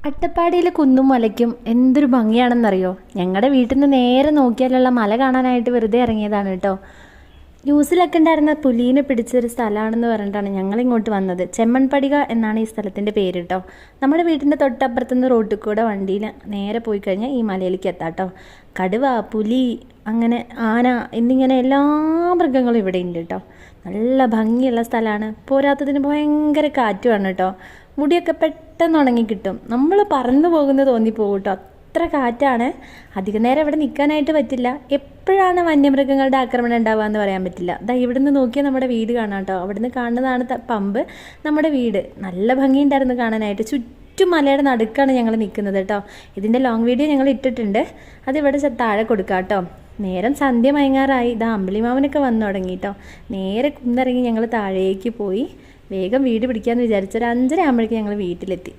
അട്ടപ്പാടിയിലെ കുന്നും മലയ്ക്കും എന്തൊരു ഭംഗിയാണെന്നറിയോ. ഞങ്ങളുടെ വീട്ടിൽ നിന്ന് നേരെ നോക്കിയാലുള്ള മല കാണാനായിട്ട് വെറുതെ ഇറങ്ങിയതാണ് കേട്ടോ. ന്യൂസിലൊക്കെ ഉണ്ടായിരുന്ന പുലീനെ പിടിച്ചൊരു സ്ഥലമാണെന്ന് പറഞ്ഞിട്ടാണ് ഞങ്ങളിങ്ങോട്ട് വന്നത്. ചെമ്മൺപടിക എന്നാണ് ഈ സ്ഥലത്തിൻ്റെ പേര് കേട്ടോ. നമ്മുടെ വീട്ടിൻ്റെ തൊട്ടപ്പുറത്തുനിന്ന് റോട്ടിൽ കൂടെ വണ്ടിയിൽ നേരെ പോയി കഴിഞ്ഞാൽ ഈ മലയിലേക്ക് എത്താം കേട്ടോ. കടുവ, പുലി, അങ്ങനെ ആന എന്നിങ്ങനെ എല്ലാ മൃഗങ്ങളും ഇവിടെ ഉണ്ട് കേട്ടോ. നല്ല ഭംഗിയുള്ള സ്ഥലമാണ്. പോരാത്തതിന് ഭയങ്കര കാറ്റുമാണ് കേട്ടോ. മുടിയൊക്കെ പെട്ടെന്ന് ഉണങ്ങി കിട്ടും. നമ്മൾ പറന്നു പോകുന്നത് തോന്നിപ്പോകും കേട്ടോ. അത്ര കാറ്റാണ്. അധികം നേരം ഇവിടെ നിൽക്കാനായിട്ട് പറ്റില്ല. എപ്പോഴാണ് വന്യമൃഗങ്ങളുടെ ആക്രമണം ഉണ്ടാവുക എന്ന് പറയാൻ പറ്റില്ല. ദാ ഇവിടുന്ന് നോക്കിയാൽ നമ്മുടെ വീട് കാണാം കേട്ടോ. അവിടുന്ന് കാണുന്നതാണ് പമ്പ്, നമ്മുടെ വീട്. നല്ല ഭംഗിയുണ്ടായിരുന്നു കാണാനായിട്ട്. ചുറ്റും മലയുടെ നടുക്കാണ് ഞങ്ങൾ നിൽക്കുന്നത് കേട്ടോ. ഇതിൻ്റെ ലോങ് വീഡിയോ ഞങ്ങൾ ഇട്ടിട്ടുണ്ട്, അതിവിടെ താഴെ കൊടുക്കാം കേട്ടോ. നേരം സന്ധ്യ മയങ്ങാറായി. ഇതാ അമ്പിളിമാമനൊക്കെ വന്നു തുടങ്ങി കേട്ടോ. നേരെ കുന്നിറങ്ങി ഞങ്ങൾ താഴേക്ക് പോയി വേഗം വീട് പിടിക്കാമെന്ന് വിചാരിച്ചൊരു 5:30 ആകുമ്പോഴേക്കും ഞങ്ങൾ വീട്ടിലെത്തി.